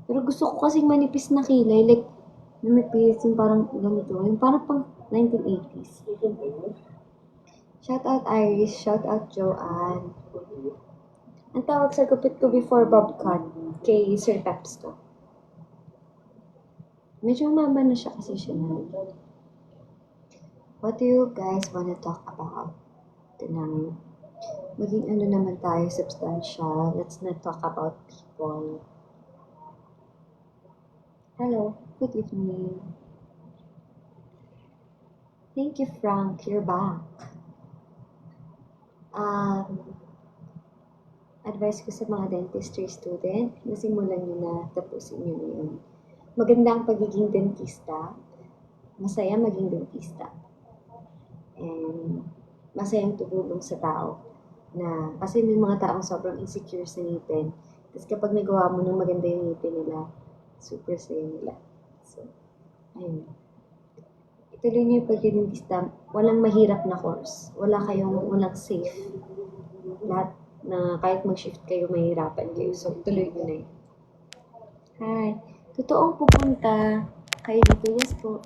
Pero gusto ko kasing manipis na kilay, like, namipis, yung parang ganito, yung parang pang 1980s. Shout out Iris, shout out Joanne. Ang tawag sa gupit ko before Bobcat, kay Sir Peps to. Medyo umaba na siya kasi siya na. What do you guys wanna talk about tonight? Maging ano naman tayo, substantial. Let's not talk about people. Hello, good evening. Thank you, Frank. You're back. Advice ko sa mga dentistry student, nasimulan nyo na, tapusin nyo na yun. Maganda ang pagiging dentista. Masaya maging dentista. And masayang tumulong sa tao. Kasi may mga taong sobrang insecure sa ngipin. Tapos kapag nagawa mo ng maganda yung ngipin nila, super saya nila. So, ayun. Ituloy niyo yung pagdidentista. Walang mahirap na course. Walang safe. Lahat na kahit mag-shift kayo, mahirapan kayo. So, tuloy nyo na yun. Hi. Totoong pupunta kayo dito. Yes po.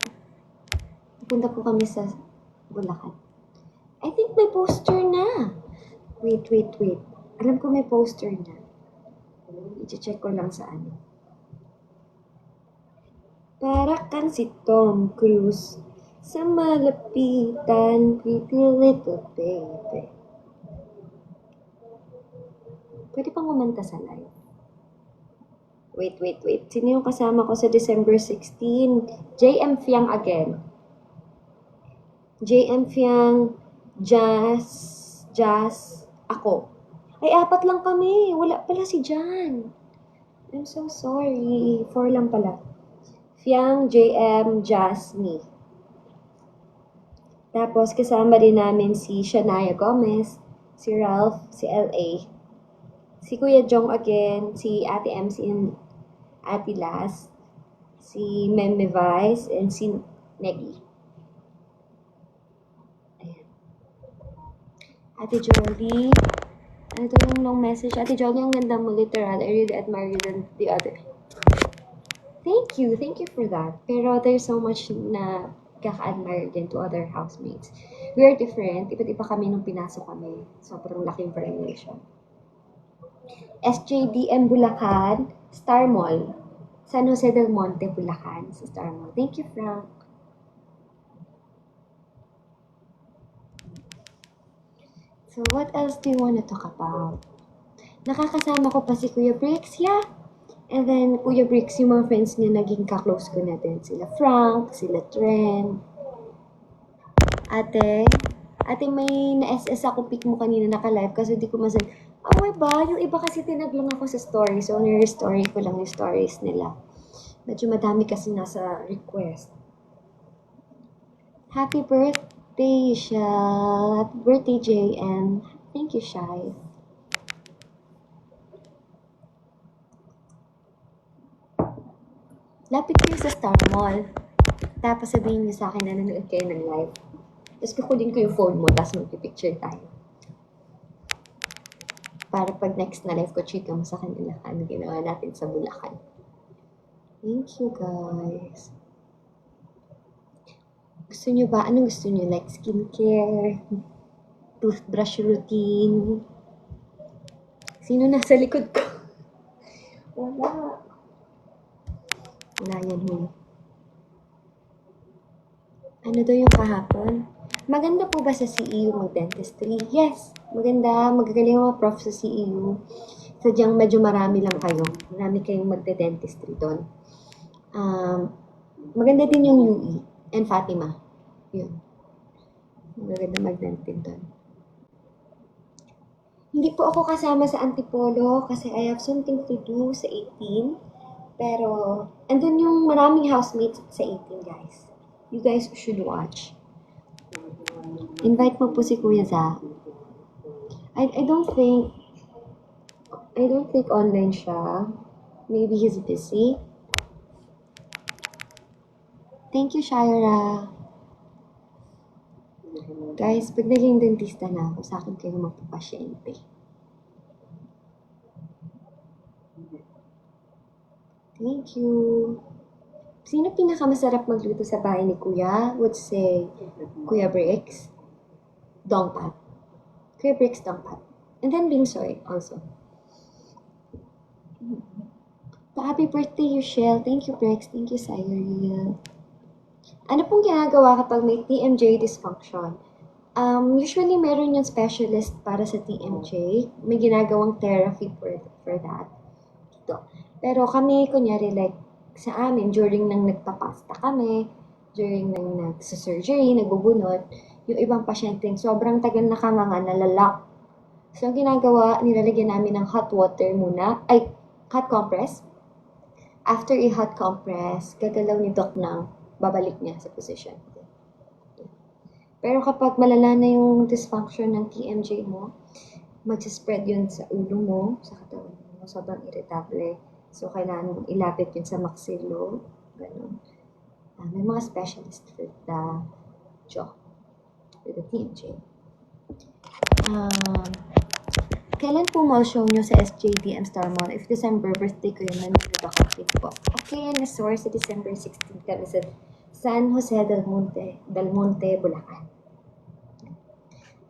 Pupunta po kami sa Bulacan. I think may poster na. Wait. Alam ko may poster na. I-check ko lang sa ano. Para kang si Tom Cruise sa malapitan, pretty little baby. Pwede pang kumanta sa live. Wait. Sino yung kasama ko sa December 16? JM Fiang again. JM Fiang, Jazz, ako. Ay, 4 lang kami. Wala pala si Jan. I'm so sorry. 4 lang pala. Fiang, JM, Jazz, me. Tapos kasama rin namin si Shania Gomez, si Ralph, si LA, si Kuya Jong again, si Ate MC and Ate Las, si Meme Vice, and si Negi. Ayan. Ate Jolie, ano to yung long message? Ate Jolie, ang ganda mo, literal. I really admire you than the other. Thank you for that. Pero there's so much na kaka-admire din to other housemates. We are different. Iba't-iba kami nung pinasok kami. Sobrang laking variation. SJDM Bulacan, Star Mall. San Jose del Monte, Bulacan, sa Star Mall. Thank you, Frank. So, what else do you want to talk about? Nakakasama ko pa si Kuya Bricks, yeah. And then, Kuya Bricks, yung mga friends niya, naging kaklose ko na din. Sila Frank, sila Tren. Ate, may na-SS ako pic mo kanina naka-live kasi di ko masag... Okay ba? Yung iba kasi tinag lang ako sa story. So, nire-story ko lang yung stories nila. Medyo madami kasi nasa request. Happy birthday, Sha. Happy birthday, JM. Thank you, Shai. Lapit kayo sa Star Mall. Tapos sabihin niyo sa akin na nanonood kayo ng live. Tapos kukunin ko yung phone mo, tapos magpipicture tayo. Para pag next na live ko, chika mo sa kanila ano ginawa natin sa Bulacan. Thank you, guys. Gusto niyo ba? Anong gusto niyo? Like skincare? Toothbrush routine? Sino nasa likod ko? Wala. Wala yan, ho. Ano daw yung kahapon? Maganda po ba sa CEU mag-dentistry? Yes, maganda. Magagaling ang mga prof sa CEU. Sadyang medyo marami lang kayo. Marami kayong magde-dentistry doon. Maganda din yung UE and Fatima. Yun. Maganda mag-dentist doon. Hindi po ako kasama sa Antipolo kasi I have something to do sa 18. Pero, andun yung maraming housemates sa 18, guys. You guys should watch. Invite mo po si Kuya Za. I don't think online siya. Maybe he's busy. Thank you, Shira. Guys, pag naging dentista na ako, sa akin kayo magpapasyente. Thank you. Sino pinakamasarap magluto sa bahay ni Kuya? Would say Kuya Bricks, Dongpat. Kuya Bricks, Dongpat. And then Bingsoy also. Happy birthday, Yushel. Thank you, Bricks. Thank you, Cyril. Ano pong ginagawa kapag may TMJ dysfunction? Usually, meron yung specialist para sa TMJ. May ginagawang therapy for that. Ito. Pero kami, kunyari, like, sa amin, during nang nagpapasta kami, during nang nagsa-surgery, nagbubunot, yung ibang pasyenteng sobrang tagal na kamanga, nalalak. So, ang ginagawa, nilalagyan namin ng hot water muna, hot compress. After i-hot compress, gagalaw ni Doc ng babalik niya sa position. Pero kapag malala na yung dysfunction ng TMJ mo, mag-spread yun sa ulo mo, sa katawan mo, sobrang irritable. So, kailangan mong ilapit yun sa maxillo. Ganun. May mga specialist for the jaw, for the TMJ. Kailan po mall show nyo sa SJDM Star Mall? If December, birthday ko yun, nandito ako po. Okay, na-source sa December 16 kami sa San Jose del Monte, Bulacan.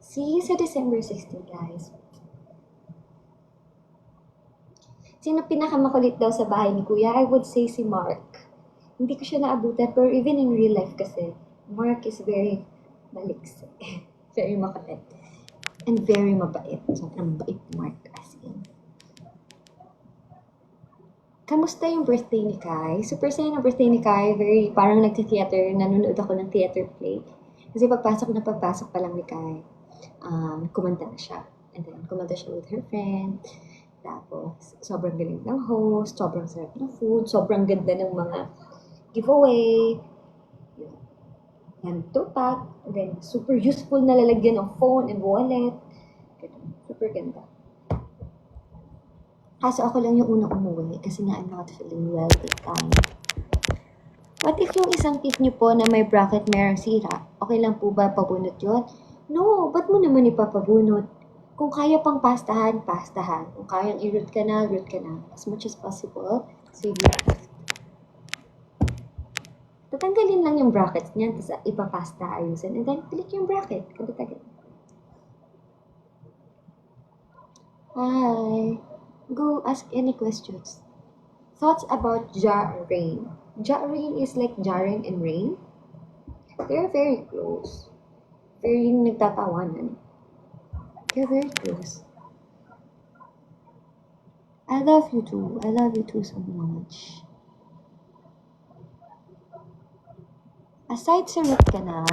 See you sa December 16, guys. Sino pinakamakulit daw sa bahay ni Kuya? I would say si Mark. Hindi ko siya naabutan, pero even in real life kasi, Mark is very maliks. Very makulit. And very mabait. Sobrang bait Mark as in. Kamusta yung birthday ni Kai? Super saya ng birthday ni Kai. Very, parang nagti-theater. Nanonood ako ng theater play. Kasi pagpasok pa lang ni Kai, kumanta na siya. And then, kumanta siya with her friend. Tapos, sobrang galing ng host. Sobrang sarap ng food. Sobrang ganda ng mga giveaway. And tupak. And then, super useful na lalagyan ng phone and wallet. Super ganda. Kaso ako lang yung unang umuwi kasi nga I'm not feeling well that time. What if yung isang teeth niyo po na may bracket merong sira? Okay lang po ba pabunot yun? No, ba't mo naman ipapabunot? Kung kaya pang pastahan, pastahan. Kung kayang i-root canal, root canal. As much as possible, save your teeth. Tatanggalin lang yung brackets niyan, tapos ipapasta, ayusin, and then click yung bracket. Agad-agad. Hi. Go ask any questions. Thoughts about Ja Rain. Ja Rain is like Jaren and Rain. They're very close. Very nagtatawanan. They're very close. I love you too. I love you too so much. Aside sa root canal,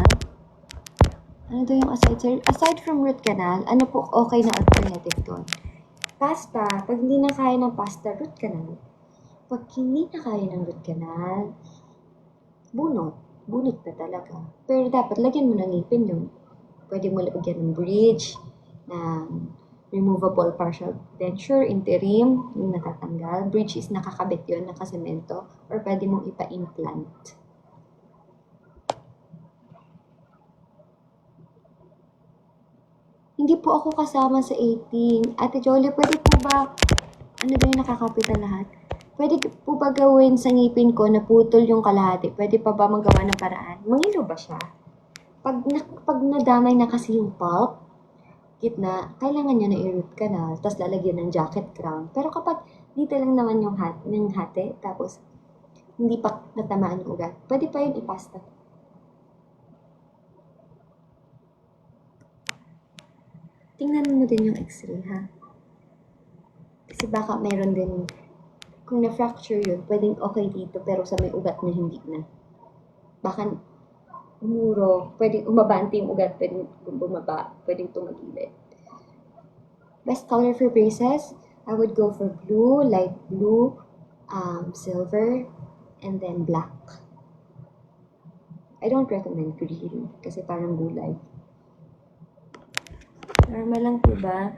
ano daw yung aside from root canal, ano po okay na alternative doon? Pasta, pag hindi na kaya ng pasta, root canal. Pag hindi na kaya ng root canal, bunot na talaga. Pero dapat lagyan mo ng ngipin yun. Pwede mo lagyan ng bridge, ng removable partial denture, interim, yung natatanggal. Bridge is nakakabit yun, nakasemento, or pwede mong ipa-implant. Hindi po ako kasama sa 18. Ate Jolie, pwede po ba, ano ba yung nakakapitan lahat? Pwede po ba gawin sa ngipin ko na putol yung kalahati? Pwede pa ba magawa ng paraan? Mangilo ba siya? Pag nadamay na kasi yung pulp, gitna, kailangan niya na i-root canal, tapos lalagyan ng jacket crown. Pero kapag dito lang naman yung hati, tapos hindi pa natamaan yung ugat, pwede pa yun ipasta. Tingnan mo din yung x-ray, ha? Kasi baka mayroon din, kung na-fracture yun, pwedeng okay dito, pero sa may ugat na hindi na. Baka umuro, pwedeng umabanti yung ugat, pwedeng bumaba, pwedeng tumagilid. Best color for braces, I would go for blue, light blue, silver, and then black. I don't recommend green, kasi parang gulay. Normal lang po ba?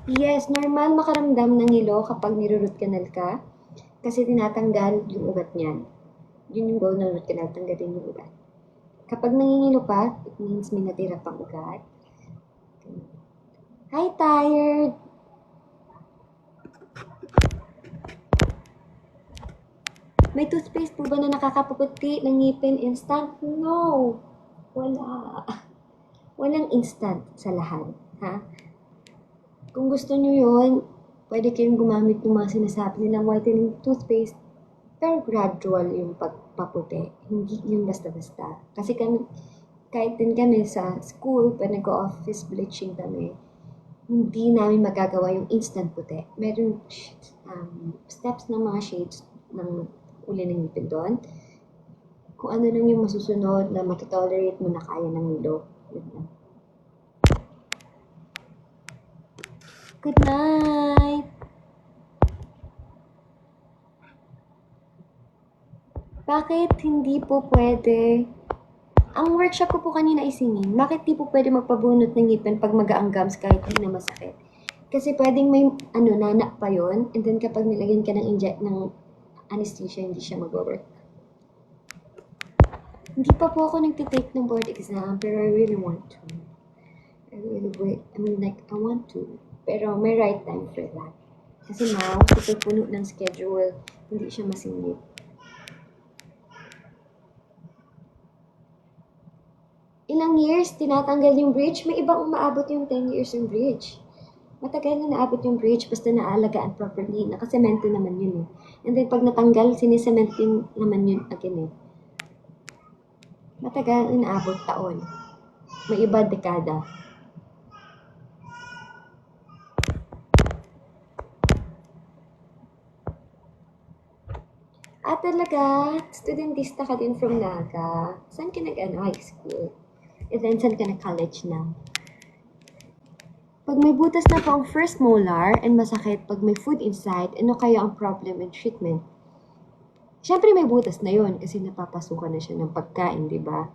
Yes, normal makaramdam ng hilo kapag niro-root canal ka. Kasi tinatanggal yung ugat niyan. Yun yung goal ng root canal, tanggalin yung ugat. Kapag nangingilo pa, it means may natira pang ugat. Hi, tired! May toothpaste po ba na nakakapuputi ng ngipin instant? No! Wala. Walang instant sa lahat. Ha? Kung gusto nyo yun, pwede kayong gumamit ng mga sinasabi nilang whitening toothpaste, pero gradual yung pagpaputi. Hindi yung basta-basta. Kasi kami, kahit din kami sa school, pag nag-office bleaching kami, hindi namin magagawa yung instant puti. Meron steps ng mga shades ng uli ng ngipin doon. Kung ano lang yung masusunod na matitolerate mo na kaya ng nilo. Yun lang. Good night! Bakit hindi po pwede? Ang workshop ko po kanina ay singing. Bakit di po pwede magpabunot ng ngipin pag magaang gums kahit hindi na masakit? Kasi pwedeng may nanak pa yon, and then kapag nilagyan ka ng ng anesthesia, hindi siya mag-work. Hindi pa po ako nagtitake ng board exam, pero I really want to. I want to. Pero may right time for that. Kasi now, super puno ng schedule, hindi siya masingit. Ilang years tinatanggal yung bridge? May ibang umaabot yung 10 years yung bridge. Matagal na naabot yung bridge basta naalagaan properly. Nakasemento naman yun eh. And then pag natanggal, sinisement yung naman yun again eh. Matagal na naabot taon. May iba dekada. Talaga, studentista ka din from Naga. Saan ka high school? And then, saan ka college na? Pag may butas na po ang first molar and masakit pag may food inside, ano kaya ang problem and treatment? Siyempre may butas na yun kasi napapasukan na siya ng pagkain, di ba?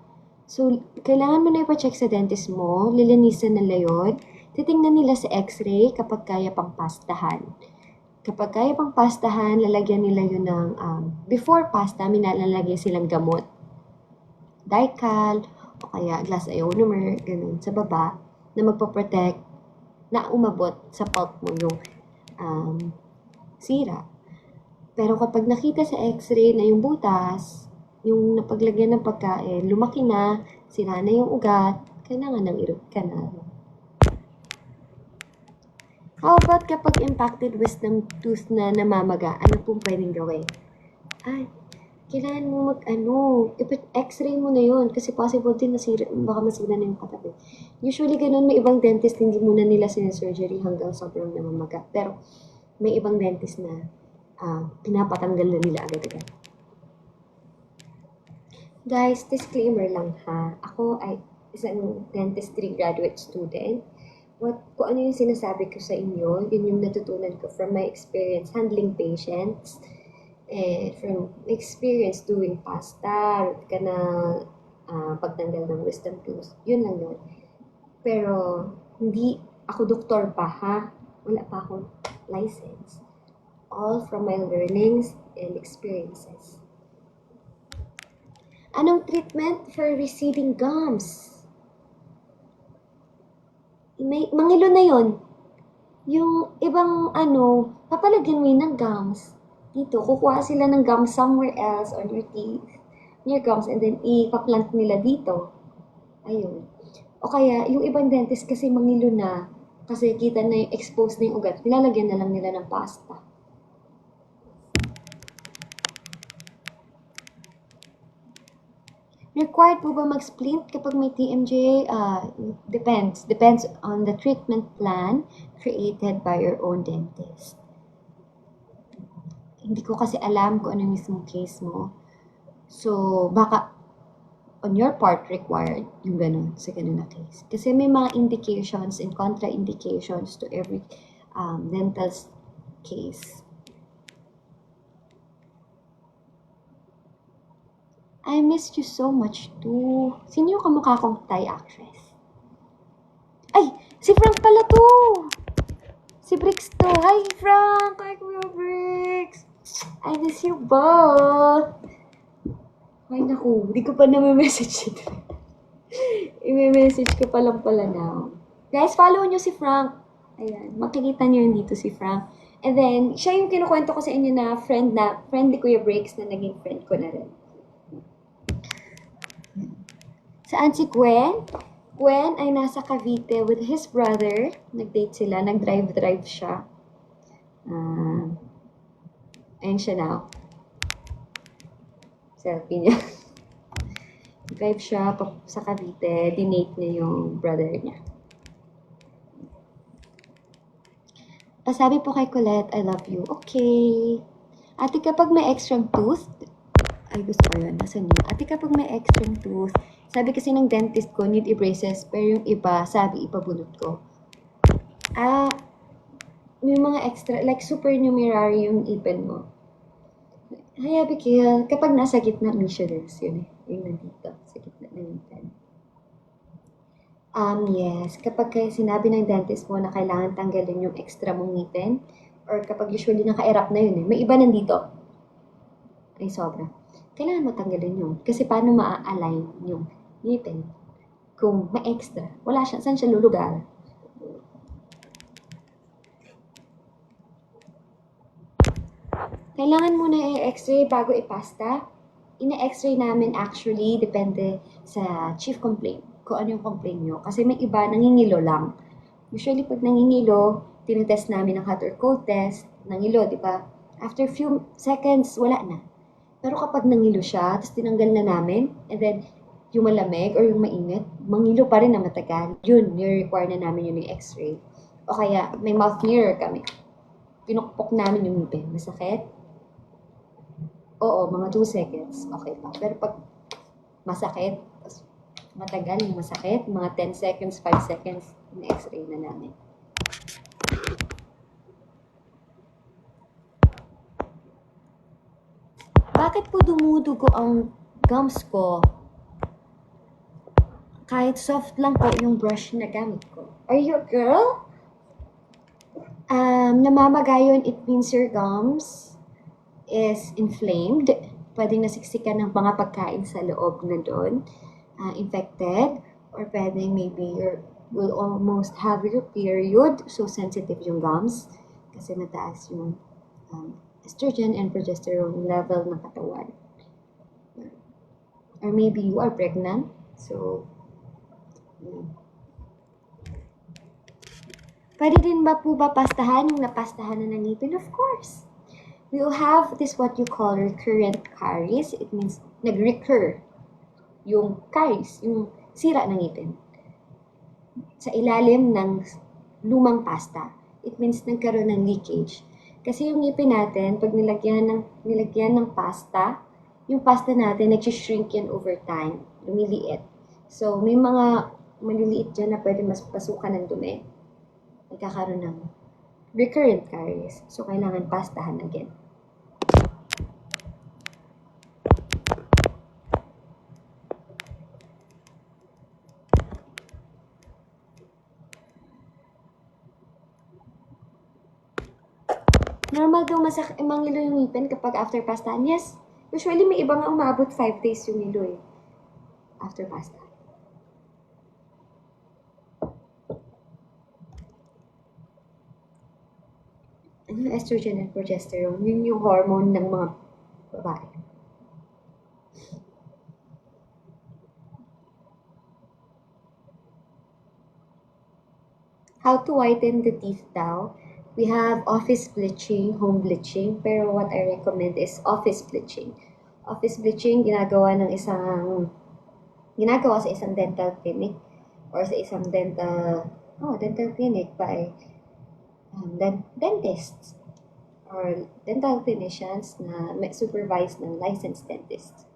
So, kailangan mo na ipacheck sa dentist mo, lilinisan ng layod, titingnan nila sa x-ray kapag kaya pang pastahan. Kapag kaya pang pastahan, lalagyan nila yun ng, before pasta, lalagyan silang gamot. Dical, o kaya glass ionomer, ganun, sa baba, na magpaprotect, na umabot sa pulp mo yung sira. Pero kapag nakita sa x-ray na yung butas, yung napaglagyan ng pagkain, lumaki na, sira na yung ugat, kailangan ng i-root canal. How about kapag impacted wisdom tooth na namamaga, ano pong pwedeng gawin? Kailangan mo x-ray mo na yun kasi possible din baka masira na yung katabi. Usually ganun, may ibang dentist hindi muna nila sinasurgery hanggang sobrang namamaga. Pero may ibang dentist na pinapatanggal na nila agad-agad. Guys, disclaimer lang ha. Ako ay isang dentistry graduate student. Kung ano yung sinasabi ko sa inyo, yun yung natutunan ko from my experience handling patients, and from experience doing pasta, root canal, pagtanggal ng wisdom tooth. Yun lang yun. Pero, hindi ako doktor pa, ha? Wala pa akong license. All from my learnings and experiences. Anong treatment for receding gums? Mangilo na yon. Yung ibang papalagyan mo yun ng gums. Dito, kukuha sila ng gums somewhere else on your teeth, your gums, and then ipaplant nila dito. Ayun. O kaya, yung ibang dentist kasi mangilo na, kasi kita na yung exposed na yung ugat, nilalagyan na lang nila ng pasta. Required po ba mag-splint kapag may TMJ? Depends. Depends on the treatment plan created by your own dentist. Hindi ko kasi alam kung ano mismo case mo. So, baka on your part required yung ganun sa ganun na case. Kasi may mga indications and contraindications to every dental case. I missed you so much too. Sino yung kamukha kong Thai actress? Ay! Si Frank pala to! Si Bricks to. Hi, Frank! Hi, Kuya Bricks! I miss you both! Ay, naku. Hindi ko pa na-message ito. I-message ko pa lang pala now. Guys, follow nyo si Frank. Ayan. Makikita nyo yun dito si Frank. And then, siya yung kinukwento ko sa inyo na friend ni Kuya Breaks na naging friend ko na rin. Saan si Gwen? Gwen ay nasa Cavite with his brother. Nag-date sila, nag-drive siya. Ayan siya now. Selfie niya. Drive siya sa Cavite, dinate niya yung brother niya. Pasabi po kay Colette, I love you. Okay. Ate, kapag may extra tooth, ay gusto ko yun, nasan yun? Ate, kapag may extra tooth, sabi kasi ng dentist ko, need braces, pero yung iba, sabi, ipabunot ko. May mga extra, like supernumerary yung ipin mo. Ay, Abigail, kapag nasa gitna, missioners, yun eh. Yung nandito, sa gitna ng ipin. Yes. Kapag sinabi ng dentist mo na kailangan tanggalin yung extra mong ngipin, or kapag usually naka-erap na yun eh, may iba nandito. Ay, sobra. Kailangan mo tanggalin yun. Kasi paano maa-align yung ngipin kung may extra? Wala siya. Saan siya lulugar? Kailangan mo na i-x-ray bago ipasta. Ina-x-ray namin actually, depende sa chief complaint. Kung ano yung complaint nyo. Kasi may iba, nangingilo lang. Usually, pag nangingilo, tinetest namin ng hot or cold test, nangilo, di ba? After few seconds, wala na. Pero kapag nangilo siya, tapos tinanggal na namin, and then, yung malamig or yung mainit, mangilo pa rin na matagal. Yun, nire-require na namin yung x-ray. O kaya, may mouth mirror kami. Pinukpok namin yung ngipin. Masakit? Oo, mga 2 seconds. Okay pa. Pero pag masakit, matagal yung masakit, mga 10 seconds, 5 seconds, in-x-ray na namin. Bakit po dumudugo ang gums ko? Kahit soft lang po yung brush na gamit ko. Are you a girl? Namamagayon, it means your gums is inflamed. Pwedeng nasiksikan ng mga pagkain sa loob na doon. Infected, or pwedeng maybe will almost have your period, so sensitive yung gums kasi mataas yung estrogen and progesterone level ng katawan. Or maybe you are pregnant, so pwede din ba po ba pastahan yung napastahan na ng ngipin? Of course. We will have this what you call recurrent caries. It means nag-recur yung caries, yung sira ng ngipin sa ilalim ng lumang pasta. It means nagkaroon ng leakage. Kasi yung ngipin natin, pag nilagyan ng pasta, yung pasta natin, nag-shrink yan over time. Lumiliit. So, may mga maliliit dyan na pwede mas pasukan ng dumi. Nagkakaroon ng recurrent caries. So, kailangan pastahan again. Normal daw mangilo yung ngipin kapag after pastahan. Yes, usually may iba nga umabot 5 days yung ngilo eh. After pasta. Ano yung estrogen and progesterone? Yun yung hormone ng mga babae. How to whiten the teeth daw? We have office bleaching, home bleaching, pero what I recommend is office bleaching. Office bleaching, ginagawa sa isang dental clinic or sa isang dental clinic by dentists or dental clinicians na supervised ng licensed dentist.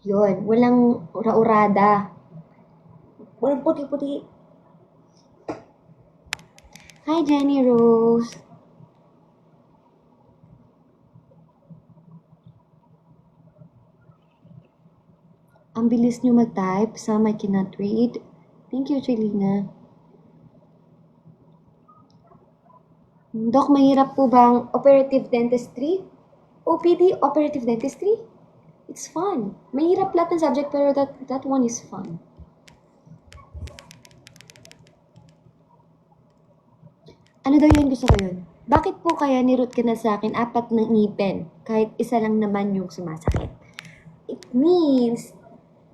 Yun, walang ura-urada. Walang puti-puti. Hi, Jenny Rose. Ang bilis nyo mag-type. Some I cannot read. Thank you, Jelina. Dok, mahirap po bang operative dentistry? OPD, operative dentistry? It's fun. Mahirap lahat ng subject pero that one is fun. Ano daw yun? Gusto ko yun. Bakit po kaya ni-root canal sa akin 4 ng ngipin kahit isa lang naman yung sumasakit? It means,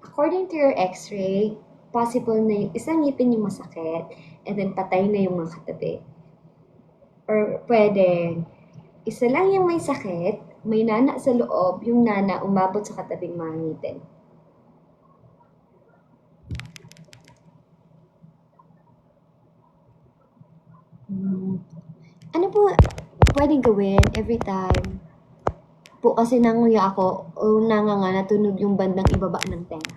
according to your x-ray, possible na yung isang ngipin yung masakit and then patay na yung mga katabi. Or pwede, isa lang yung may sakit, may nana sa loob, yung nana umabot sa katabing mga ngipin. Ano po pwedeng gawin every time po kasi nanguya ako o nanganga natunog yung bandang ibaba ng tenga?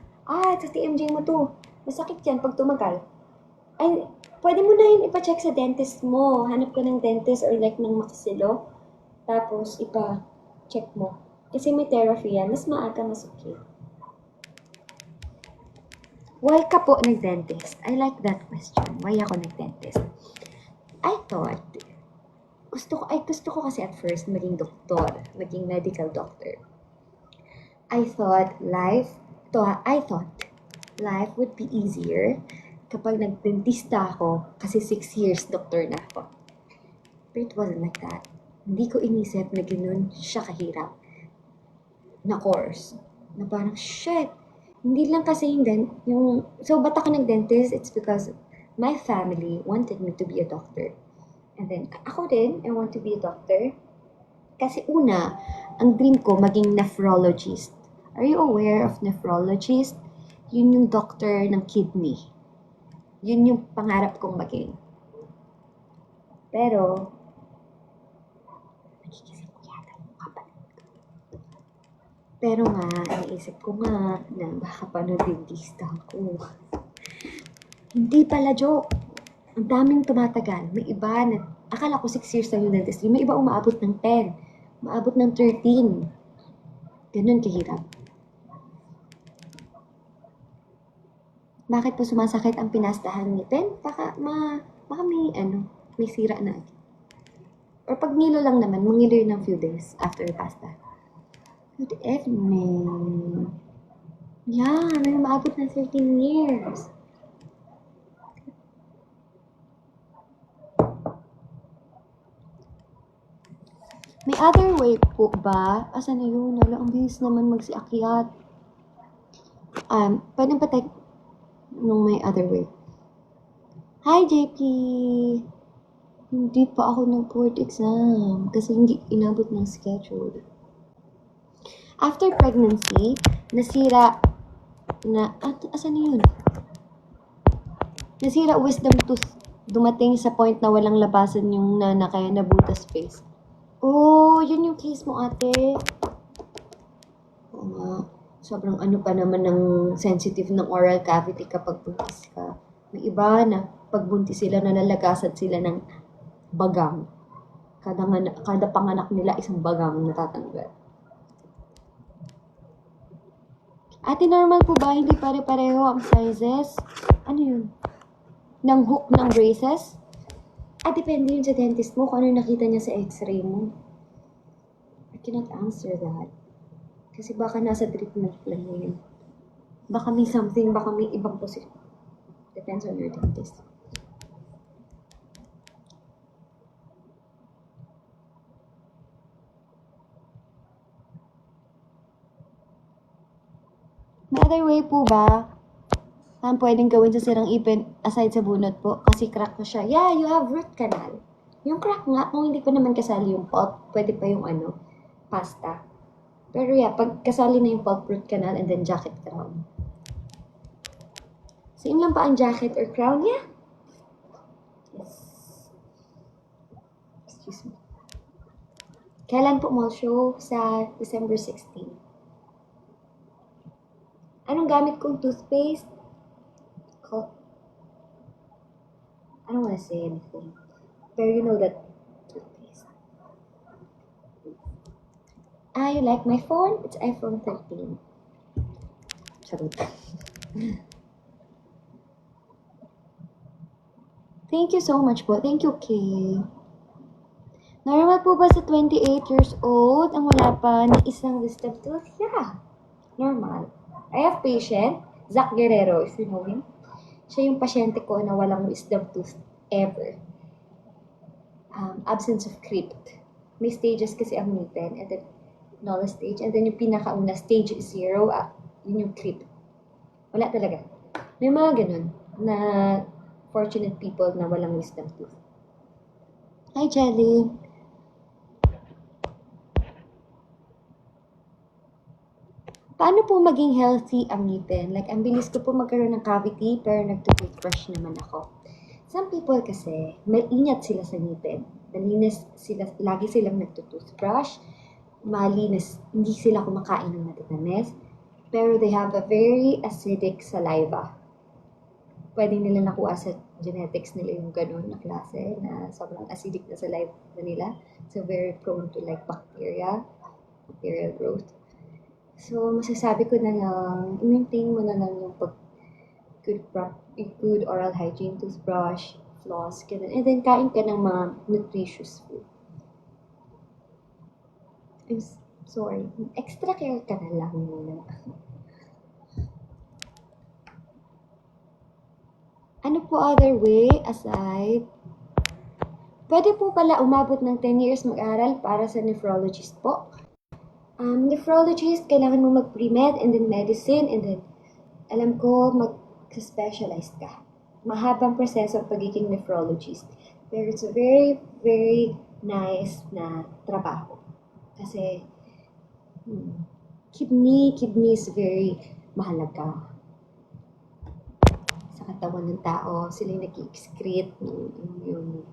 Sa TMJ mo to. Masakit yan pag tumagal. Ay, pwede mo na yun ipa-check sa dentist mo. Hanap ka ng dentist or like ng maxillo. Tapos ipa-check mo. Kasi may therapy yan. Mas maaga, mas okay. Why ka po nag-dentist? I like that question. Why ako nag-dentist? I thought, gusto ko kasi at first maging doktor, maging medical doctor. I thought life would be easier kapag nag-dentista ako kasi 6 years doktor na ako. But it wasn't like that. Hindi ko inisip na ganun siya kahirap na course. Na parang, shit, hindi lang kasi so ba't ako nag-dentist? It's because my family wanted me to be a doctor. And then, ako din, I want to be a doctor. Kasi una, ang dream ko maging nephrologist. Are you aware of nephrologist? Yun yung doctor ng kidney. Yun yung pangarap kong maging. Pero, nagigising ko yata yung kapatid ko. Pero nga, naisip ko nga na baka dentista ako. Hindi pala joke. Ang daming tumatagal. May iba na, akala ko 6 years lang yung dentistry. May iba umaabot ng 10. Umaabot ng 13. Ganun kahirap. Bakit po sumasakit ang pinastahan ngipin? Baka may sira na. Or pag nilo lang naman, mangilo yun ng few days after pasta. Good evening. Yeah, may umaabot ng 13 years. May other way po ba? Asan na yun? Wala, ang bilis naman magsiakyat. Pwedeng patay nung may other way. Hi, JP! Hindi pa ako nag-board exam kasi hindi inabot ng schedule. After pregnancy, nasira asan na yun? Nasira wisdom tooth. Dumating sa point na walang labasan yung nana kaya nabutas face. Oh, yun yung case mo, ate. Oo nga. Sobrang pa naman ng sensitive ng oral cavity kapag buntis ka. May iba na pag buntis sila, nalalagasan sila ng bagang. Kada panganak nila, isang bagang natatanggal. Ate, normal po ba? Hindi pare-pareho ang sizes? Ano yun? Ng hook ng braces? Depende yun sa dentist mo kung ano yung nakita niya sa x-ray mo. I cannot answer that. Kasi baka nasa treatment plan yun. Baka may something, baka may ibang position. Depends on your dentist. May other way po ba? Pwedeng gawin sa sirang ipin aside sa bunot po kasi crack na siya. Yeah, you have root canal. Yung crack nga, kung hindi pa naman kasali yung pulp, pwede pa yung pasta. Pero yeah, pag kasali na yung pulp, root canal, and then jacket crown. So, yun lang pa ang jacket or crown? Yeah. Yes. Excuse me. Kailan po mall show? Sa December 16. Anong gamit kong toothpaste? I don't want to say anything. Pero you know that toothpaste. You like my phone? It's iPhone 13. Charot. Thank you so much po. Thank you, Kay. Normal po ba sa 28 years old ang wala pa ng isang wisdom tooth? Yeah, normal. I have patient, Zach Guerrero, if you know him. Siya yung pasyente ko na walang wisdom tooth ever. absence of crypt. May stages kasi ang ngipin, and then null stage, and then yung pinakauna, stage 0, yun yung crypt. Wala talaga. May mga ganun na fortunate people na walang wisdom tooth. Hi, Jelly. Paano po maging healthy ang ngipin? Like, ang bilis ko po magkaroon ng cavity, pero nagtutoothbrush naman ako. Some people kasi, maingat sila sa ngipin. Malinis sila, lagi silang nagtutoothbrush. Malinis, hindi sila kumakain ng matatamis. Pero they have a very acidic saliva. Pwede nila nakuha sa genetics nila yung ganun na klase, na sobrang acidic na saliva nila. So, very prone to like bacterial growth. So, masasabi ko na lang, i-maintain mo na lang yung good oral hygiene, toothbrush, floss, ganun. And then, kain ka ng mga nutritious food. I'm sorry. Extra care ka na lang muna. Ano po other way aside? Pwede po pala umabot ng 10 years mag-aral para sa nephrologist po. Nephrologist, kailangan mo mag-pre-med and then medicine and then alam ko mag-specialize ka. Mahabang proseso ang pagiging nephrologist. Pero it's a very, very nice na trabaho. Kasi kidney is very mahalaga sa katawan ng tao. Sila yung nag-excrete yung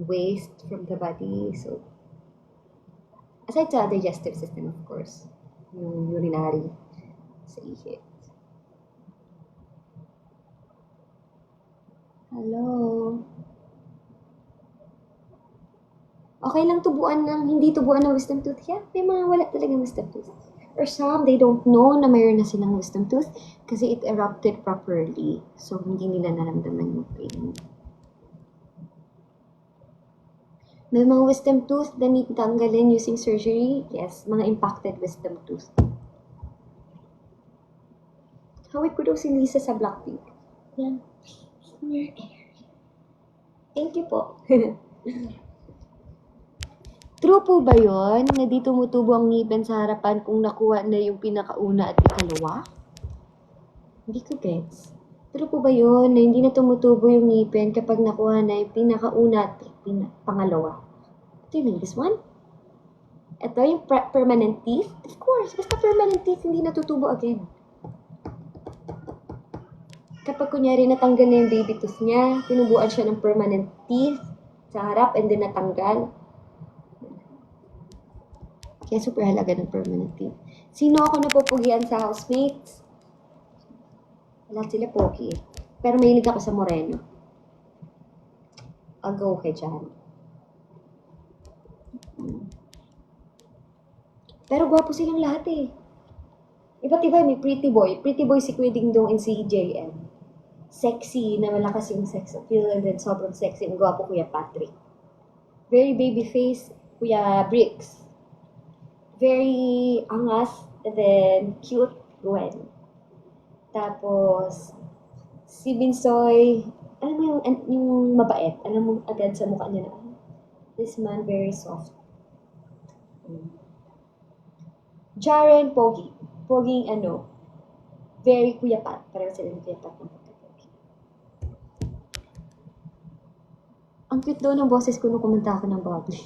waste from the body. So, aside sa digestive system, of course, yung urinary sa ihi. Hello? Okay lang hindi tubuan ng wisdom tooth yan. May mga wala talagang wisdom tooth. Or some, they don't know na mayroon na silang wisdom tooth kasi it erupted properly. So, hindi nila naramdaman yung pain. May mga wisdom tooth na tanggalin using surgery. Yes, mga impacted wisdom tooth. Hawig ko daw si Lisa sa Blackpink. Yan. Thank you po. True po ba yun na di tumutubo ang ngipin sa harapan kung nakuha na yung pinakauna at ikalawa? Hindi ko gets. True po ba yun na hindi na tumutubo yung ngipin kapag nakuha na yung pinakauna at pangalawa? Ito yung this one? Ito yung permanent teeth? Of course, basta permanent teeth, hindi natutubo again. Kapag kunyari natanggal na yung baby tooth niya, tinubuan siya ng permanent teeth sa harap and then natanggal. Kaya super halaga ng permanent teeth. Sino ako napupugian sa housemates? Lahat sila pogi. Pero mahilig ako sa moreno. I'll go kay Jan. Pero gwapo silang lahat eh. Iba't iba, may pretty boy. Pretty boy si Kuya Dingdong and si JM. Sexy, na malakas yung sex appeal, and then sobrang sexy and gwapo Kuya Patrick. Very baby face, Kuya Bricks. Very angas, and then cute, Gwen. Tapos, si Binsoy, alam mo yung mabait. Alam mo agad sa mukha niya na, this man very soft. Jaren, pogi. Poging very Kuya Pat. Pareho sila ng Kuya Pat ng pagkapogi. Ang cute daw ng boses ko nung kumanta ako ng Bubbly.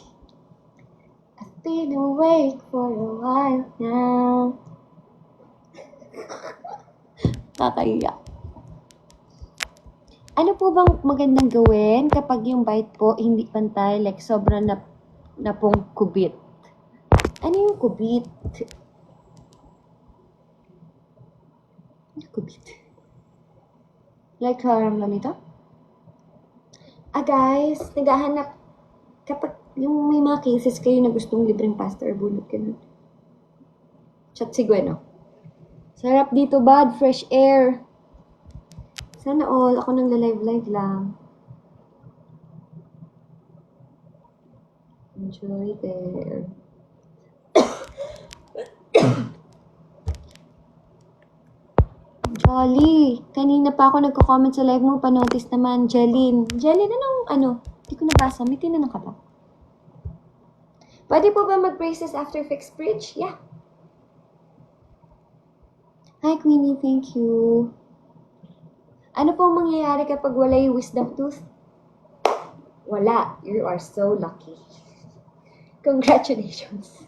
I've been awake for a while now. Kakaiyak. Ano po bang magandang gawin kapag yung bite po hindi pantay, like sobrang na pong kubit? Ano yung kubit? Kubit. Like karamdam ito? Guys, naghahanap kapag yung may mga cases kayo na gustong libreng pasta or bunot ganun. Chat si Gwen, Sarap dito, bud. Fresh air. Sana all. Ako nang live lang. Enjoy there. Jolly. Kanina pa ako nagko-comment sa live mo. Panotice naman. Jeline. Jeline, anong Hindi ko nabasa. May tinanong ka ba? Pwede po ba mag-braces after fixed bridge? Yeah. Hi, Queenie. Thank you. Ano po mangyayari kapag wala yung wisdom tooth? Wala. You are so lucky. Congratulations.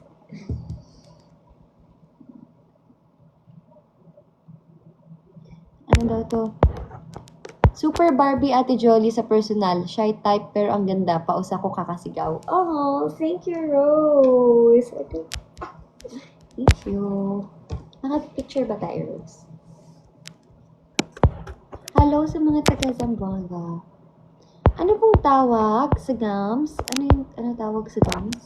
Ano daw to? Super Barbie Ate Jolly sa personal. Shy type pero ang ganda. Pausa ko kakasigaw. Oh, thank you, Rose. Thank you. Naka-picture ba tayo, Rose? Hello sa mga taga-Zamboanga. Ano pong tawag sa gums? Ano tawag sa gums?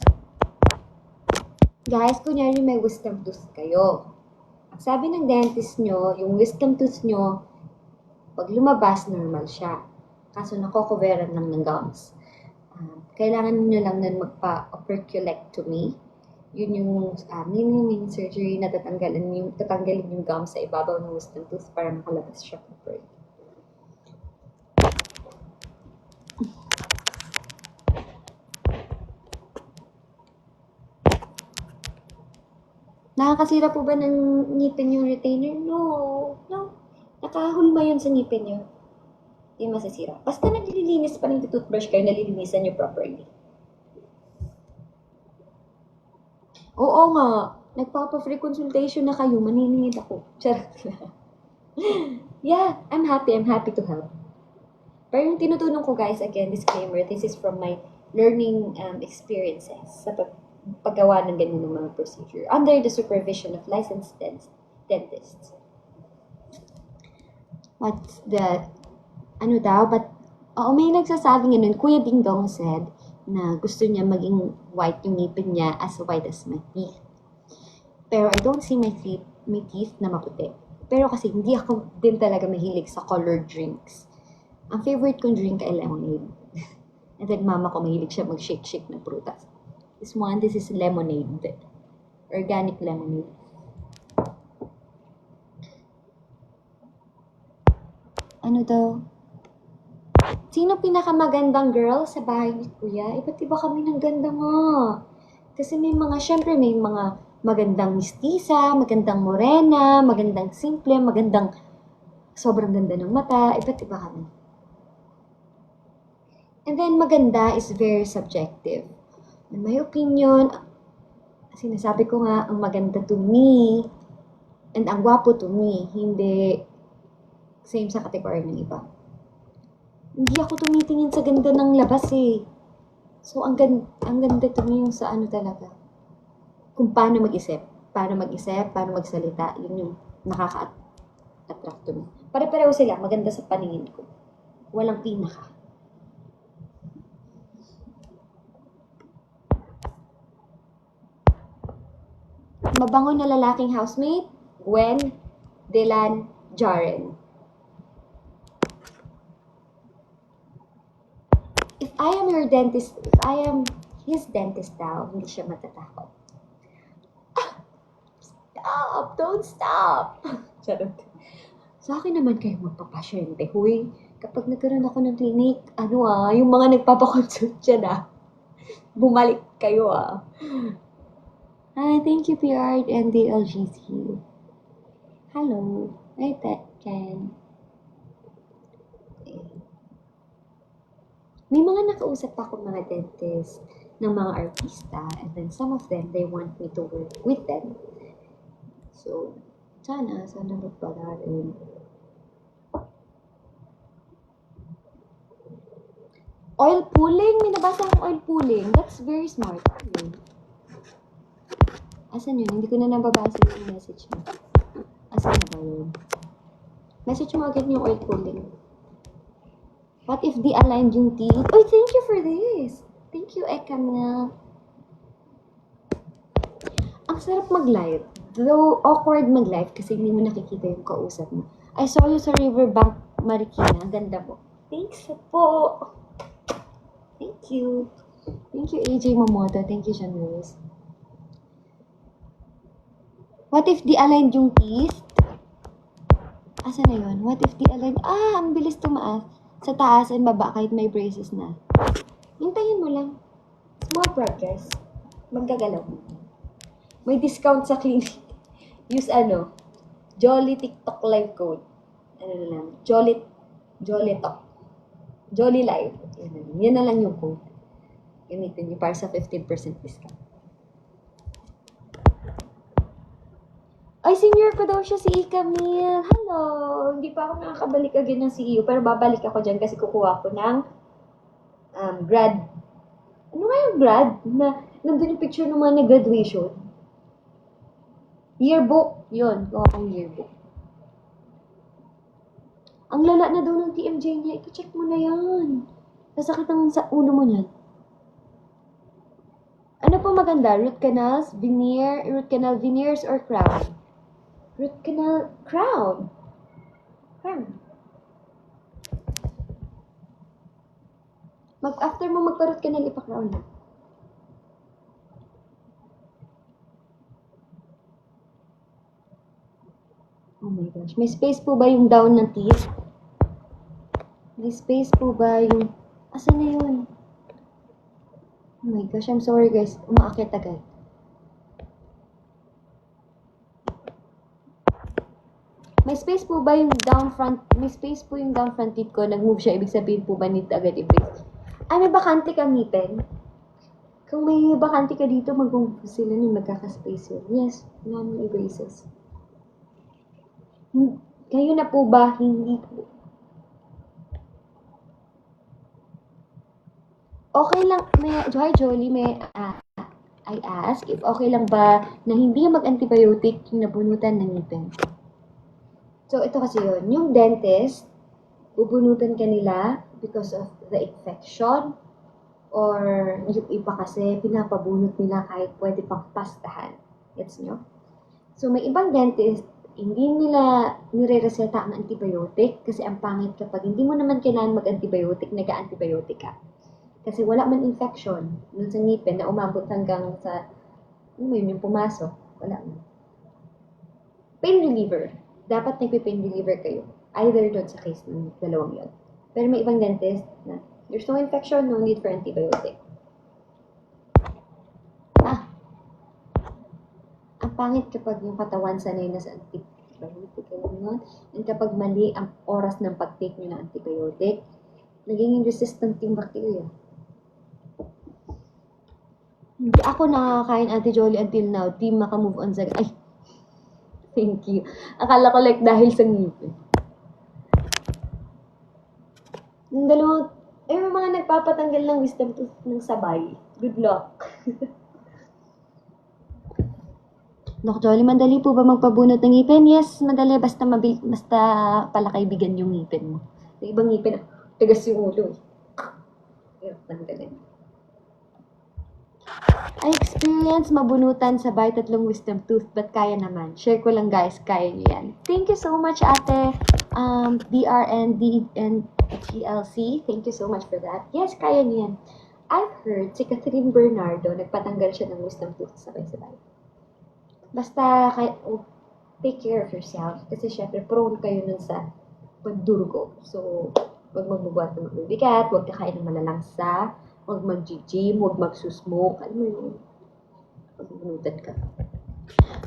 Guys, kunyari may wisdom tooth kayo. Sabi ng dentist nyo, yung wisdom tooth nyo, pag lumabas, normal siya. Kaso nakocoveran lang ng gums. Kailangan nyo lang na magpa-operculectomy. Yun yung mini surgery na tatanggalin yung gums sa ibabaw ng wisdom tooth para makalabas siya properly. Nakakasira po ba ng ngipin yung retainer? No. Nakahulma yun sa ngipin nyo. Hindi masasira. Basta naglilinis pa ng toothbrush kayo, nalilinisan nyo properly. Oo nga. Nagpapa-free consultation na kayo. Maniningit ako. Charot lang. Yeah, I'm happy to help. Pero yung tinutunan ko, guys, again, disclaimer, this is from my learning experiences sa paggawa ng ganyan ng mga procedure under the supervision of licensed dentists. What's the, may nagsasabing ganun, Kuya Ding Dong said na gusto niya maging white yung ngipin niya as white as my teeth. Pero I don't see my teeth na maputi. Pero kasi hindi ako din talaga mahilig sa colored drinks. Ang favorite kong drink ay lemonade. And then mama ko mahilig siya mag-shake ng prutas. This is lemonade. Organic lemonade. Ano daw? Sino pinakamagandang girl sa bahay ni Kuya? Iba't iba kami ng ganda nga. Kasi may mga magandang mistisa, magandang morena, magandang simple, magandang sobrang ganda ng mata. Iba't iba kami. And then maganda is very subjective. In my opinion, sinasabi ko nga, ang maganda to me, and ang gwapo to me, hindi same sa kategory ng iba. Hindi ako tumitingin sa ganda ng labas eh. So, ang ganda to me yung sa talaga. Kung paano mag-isip, paano magsalita, yun yung nakaka-attract to me. Pare-pareho sila, maganda sa paningin ko. Walang pinaka. Mabango na lalaking housemate, Gwen, Dylan, Jaren. If I am his dentist daw, hindi siya matatakot. Stop! Don't stop! Charot. Sa akin naman kayo magpapasyente, huy. Kapag nagkaroon ako ng clinic, yung mga nagpapakonsult dyan bumalik kayo Hi, thank you, PR and DLGC. Hello. Hi, Ken. May mga nakausap ako mga dentist ng mga artista, and then some of them, they want me to work with them. So, sana magpalarin. Oil pulling? May nabasa akong oil pulling. That's very smart. Asan yun? Hindi ko na nababasa yung message mo. Asan na ba yun? Message mo agad yung oil pulling. What if de-aligned yung teeth? Oh, thank you for this. Thank you, Ekam nga. Ang sarap mag-live. Though awkward mag-live kasi hindi mo nakikita yung kausap mo. I saw you sa Riverbank, Marikina. Ang ganda po. Thanks po. Thank you. Thank you, AJ Momoto. Thank you, Sean Rose. What if de-aligned yung teeth? Asa na yun? What if de-aligned? Ang bilis tumaas. Sa taas and baba kahit may braces na. Hintayin mo lang. Small progress. Magkagalaw. May discount sa clinic. Use Jolly TikTok live code. Ano na lang, Jolly Talk. Jolly Live. Yan na lang yung code. Gamitin niyo para sa 15% discount. Ay, senior ko daw siya si Camille. Hello! Hindi pa ako nakakabalik agad ng CEO, pero babalik ako dyan kasi kukuha ko ng grad. Ano nga yung grad? Nandun yung picture ng mga nag-graduation. Yearbook. Yun, kuha akong yearbook. Ang lala na daw ng TMJ niya. Ika-check mo na yan. Nasakit ang sa ulo mo niyan. Ano po maganda? Root canals, veneers, or crown? Root canal, crown. Crown. After mo magpa-root canal, ipa-crown na. Oh my gosh. May space po ba yung down ng teeth? May space po ba yung... Asan na yun? Oh my gosh, I'm sorry guys. Umaakit agad. May space po ba yung down front? May space po yung down front teeth ko. Nag-move siya. Ibig sabihin po ba need agad i-brace? Ay, may bakante kang ngipin? Kung may bakante ka dito, mag-move sila nung magkaka-space yun. Yes, wala mo i-braces. Kayo na po ba? Hindi po. Okay lang, Hi Jolie, I ask if okay lang ba na hindi mag-antibiotic yung nabunutan ng ngipin. So, ito kasi yun. Yung dentist, bubunutan ka nila because of the infection or yung iba kasi pinapabunot nila kahit pwede pang pastahan. Gets nyo? So, may ibang dentist, hindi nila nire-reseta ang antibiotic kasi ang pangit kapag hindi mo naman kailangan mag-antibiotic, nag-antibiotic ka. Kasi wala man infection dun sa ngipin na umabot hanggang sa, yung pumasok. Wala man. Pain reliever. Dapat nagpe-pain reliever kayo. Either doon sa case ng dalawang yun. Pero may ibang dentist na there's no infection, no need for antibiotic. Ang pangit kapag yung katawan sanay na sa antibiotic. And kapag mali ang oras ng pag-take nyo ng antibiotic, naging resistant yung bacteria. Hindi ako nakakain, Ate Jolie, until now. Di makamove on sa... Ay, thank you. Akala ko like dahil sa ngipin. Yung dalawang... may mga nagpapatanggal ng wisdom tooth ng sabay. Good luck. Dok Jolie, madali po ba magpabunot ng ngipin? Yes, madali. Basta palakaibigan yung ngipin mo. Yung ibang ngipin, tagas yung ulo. Tanggalin. I experience mabunutan sa tatlong wisdom tooth, but kaya naman. Share ko lang guys, kaya niyo yan. Thank you so much, ate. DRND and GLC. Thank you so much for that. Yes, kaya niyo yan. I've heard si Catherine Bernardo, nagpatanggal siya ng wisdom tooth sabay-sabay. Basta, take care of yourself. Kasi syempre, prone kayo nun sa pagdurugo. So, huwag magbubuhat ng mabibigat, huwag kakain ng malalangsa, huwag mag-gym, huwag magsusmoke. Alam mo yun? Pagbunutan ka.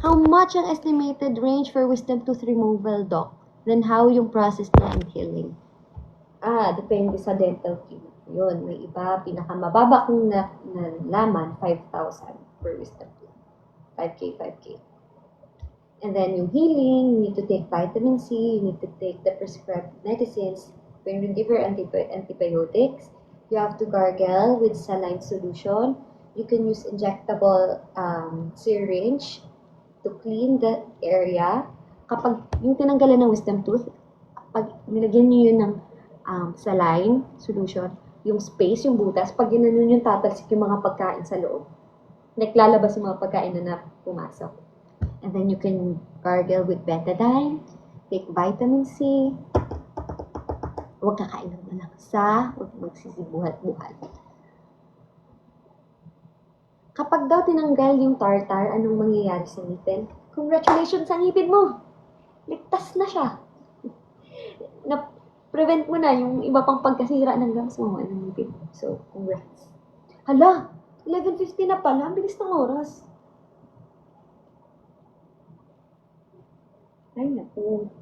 How much ang estimated range for wisdom tooth removal, doc? Then how yung process na and healing? Depende sa dental clinic. Yun, may iba, pinakamababa kong nalaman, 5,000 per wisdom tooth. 5K. And then yung healing, you need to take vitamin C, you need to take the prescribed medicines. When you give your antibiotics, you have to gargle with saline solution. You can use injectable syringe to clean the area. Kapag yung tinanggalan ng wisdom tooth, pag nilagyan niyo yun ng saline solution, yung space, yung butas, pag ginanon yung tatalsik yung mga pagkain sa loob. Naglalabas yung mga pagkain na pumasok. And then you can gargle with betadine, take vitamin C, huwag kakain ng malaksa, huwag magsisibuhat-buhat. Kapag daw tinanggal yung tartar, anong mangyayari sa ngipin? Congratulations sa ngipin mo! Ligtas na siya! prevent mo na yung iba pang pagkasira ng gums mo, ng ngipin. So, congrats. Hala, 11:50 na pala. Ang bilis ng oras. Ay, naku.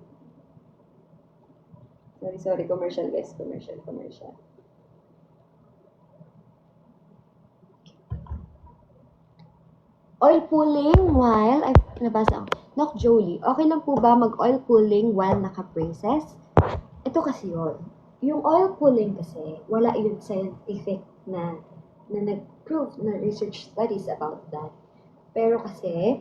Sorry. Commercial, guys. Commercial. Oil pulling while, ay, nabasa ako. Nok Jolie, okay lang po ba mag-oil pulling while naka-braces? Ito kasi yun. Yung oil pulling kasi, wala yung scientific na nag-prove na research studies about that. Pero kasi,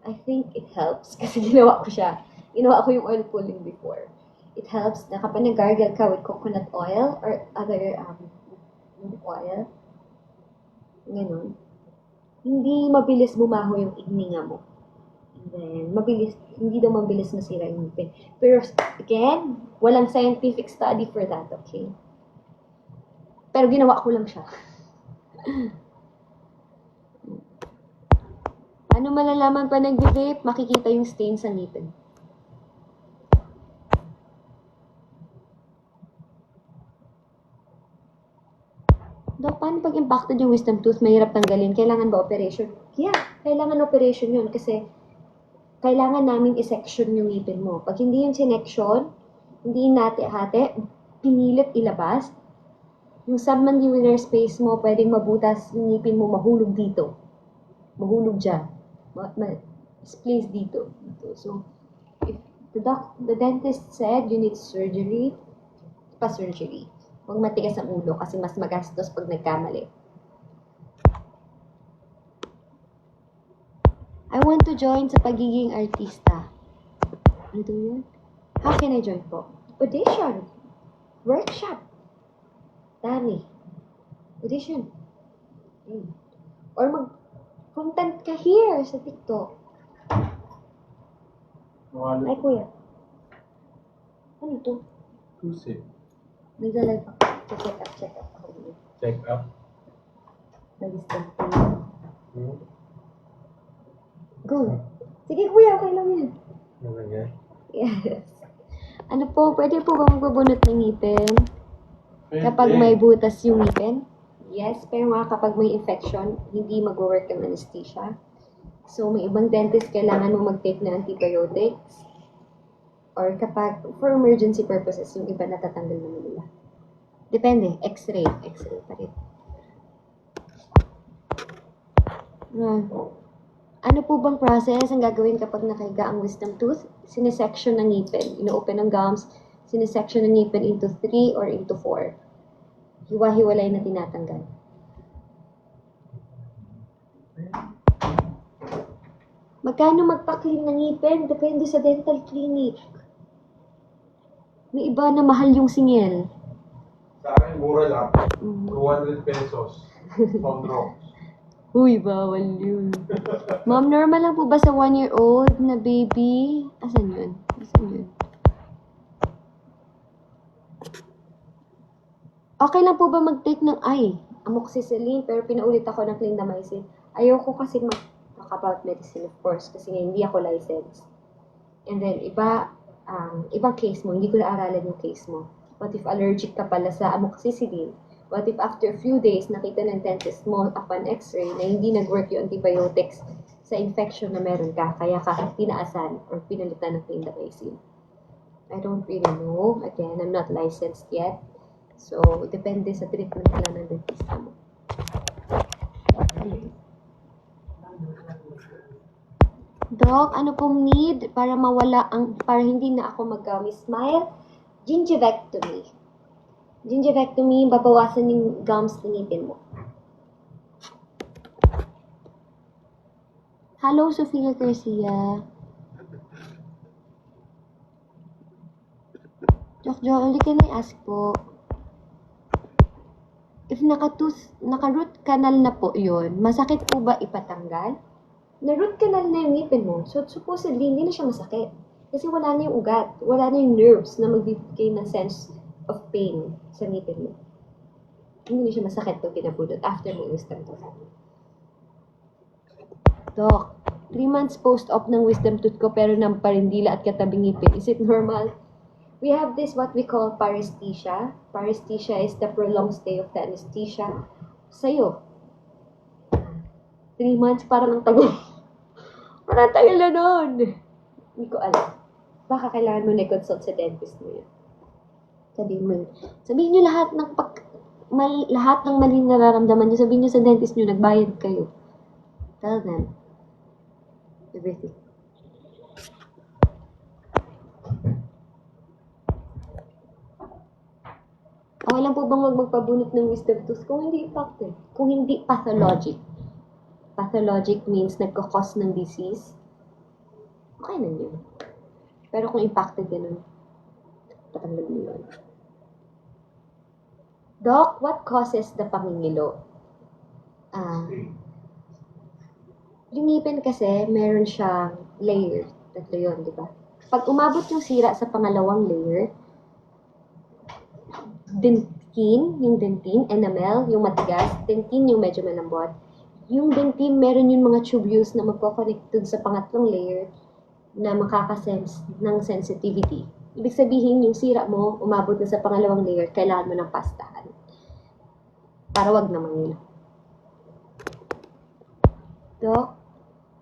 I think it helps kasi ginawa ko siya. Ginawa ko yung oil pulling before. It helps na kapag nag-gargle ka with coconut oil or other oil, ganun, hindi mabilis bumaho yung igninga mo. And then, hindi daw mabilis masira yung ngipin. Pero, again, walang scientific study for that, okay? Pero ginawa ko lang siya. Paano malalaman pa nag-vape? Makikita yung stain sa ngipin. Dok, paano pag impacted yung wisdom tooth, mahirap tanggalin? Kailangan ba operation? Yeah, kailangan operation yun kasi kailangan namin i-section yung ngipin mo. Pag hindi yung sinection, hindi nati-hati, pinilit ilabas, yung submandibular space mo, pwedeng mabutas yung ngipin mo, mahulog dito. Mahulog dyan. Place dito. So, if the dentist said you need surgery, pa-surgery. Huwag matigas ang ulo kasi mas magastos pag nagkamali. I want to join sa pagiging artista. Ano to yun? How can I join po? Audition. Workshop. Dami. Audition. Or mag-content ka here sa TikTok. Ay, kuya. Ano to? Tusi. Naglalag ako. Check up ako. Check up. Nag-start ko. Go. Hmm. Sige, kuya. Okay lang yan. Okay. Yes. Ano po, pwede po ba magbubunot ng ngipin? Pwede. Kapag may butas yung ngipin? Yes, pero kapag may infection, hindi mag-work ang anesthesia. So, may ibang dentist kailangan mo mag-take na antibiotics. Or kapag, for emergency purposes, yung iba natatanggal naman nila. Depende, x-ray pa rin. Ano po bang process ang gagawin kapag nakahiga ang wisdom tooth? Sinesection ng ngipin. Ino-open ng gums, sinesection ng ngipin into 3 or into 4. Hiwa-hiwalay na tinatanggal. Magkano magpa-clean ng ngipin? Depende sa dental clinic. May iba na mahal yung singil. Sa akin, mura lang. 200 pesos. Sondro. Uy, bawal yun. Ma'am, normal lang po ba sa 1-year-old na baby? Asan yun? Okay lang po ba mag-take ng amoxicillin, pero pinaulit ako ng clindamycin. Ayoko kasi mag-talk about medicine, of course, kasi hindi ako licensed. And then, ibang case mo, hindi ko na-aralan yung case mo. What if allergic ka pala sa amoxicillin? What if after a few days, nakita ng dentist mo upon x-ray na hindi nag-work yung antibiotics sa infection na meron ka, kaya ka tinaasan or pinalitan ng clindamycin? I don't really know. Again, I'm not licensed yet. So, depende sa treatment lang ng dentista mo. Doc, ano pong need para para hindi na ako mag-gummy smile? Gingivectomy. Gingivectomy, babawasan yung gums na ngipin mo. Hello, Sofia Garcia. Doc Jolie, can I ask po? If naka-root canal na po yun, masakit po ba ipatanggal? Na-root canal na yung ngipin mo, so supposedly hindi na siya masakit. Kasi wala na yung ugat, wala na yung nerves na magbibigay ng sense of pain sa ngipin mo. Hindi na siya masakit pag pinabulot after mo wisdom tooth. Doc, 3 months post-op ng wisdom tooth ko pero ng parindila at katabing ngipin. Is it normal? We have this what we call paresthesia. Paresthesia is the prolonged stay of the anesthesia. Sa'yo, 3 months parang ang tagal. Parang tagal na nun. Hindi ko alam. Baka kailangan mo na-consult sa dentist mo yun. Sabihin mo yun. Sabihin nyo lahat ng maling nararamdaman nyo. Sabihin nyo sa dentist nyo, nagbayad kayo. Tell them everything. Okay lang po bang magpabunot ng wisdom tooth kung hindi impacted? Kung hindi pathologic. Pathologic means nagkakos ng disease. Okay na yun. Pero kung impacted ganun, patanggal mo yun. Doc, what causes the pangingilo? Yung ngipin kasi, meron siyang layer. Tatlo yun, di ba? Pag umabot yung sira sa pangalawang layer, yung dentin, enamel, yung matigas, dentin yung medyo malambot. Yung dentin, meron yung mga tubules na magkoconnect dun sa pangatlong layer na makakasense ng sensitivity. Ibig sabihin, yung sira mo, umabot na sa pangalawang layer, kailangan mo ng pastahan. Para wag naman yun. Doc,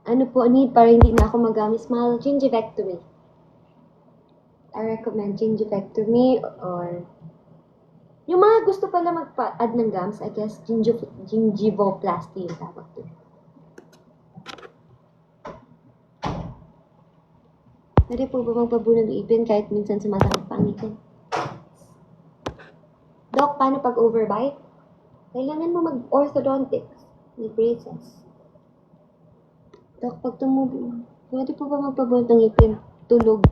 ano po need para hindi na ako mag-gummy smile? Gingivectomy. I recommend gingivectomy or yung mga gusto pala mag-add ng gums, I guess, gingivoplasty yung tawag doon. Pwede po ba magpabunod ng ipin kahit minsan sumasakit pa ang ngipin? Doc, paano pag overbite? Kailangan mo mag-orthodontics. May braces. Doc, pag tumubo, pwede po ba magpabunod ng ipin? Tulog.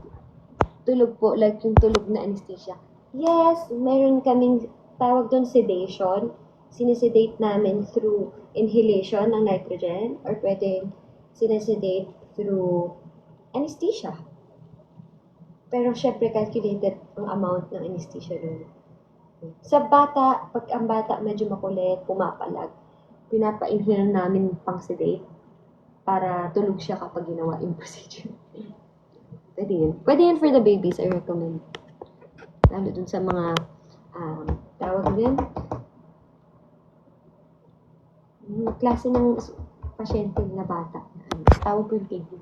Tulog po, like yung tulog na anesthesia. Yes, meron kaming tawag doon sedation. Sinisedate namin through inhalation ng nitrogen or pwedeng sinisedate through anesthesia. Pero syempre calculated ang amount ng anesthesia doon. Sa bata, pag ang bata medyo makulit, pumapalag, pinapa-inhale namin pang sedate para tulog siya kapag ginawa yung procedure. Pwede yun. Pwede yun for the babies, I recommend. Lalo dun sa mga, tawag din, klase ng pasyente na bata. Tawag ko yung baby.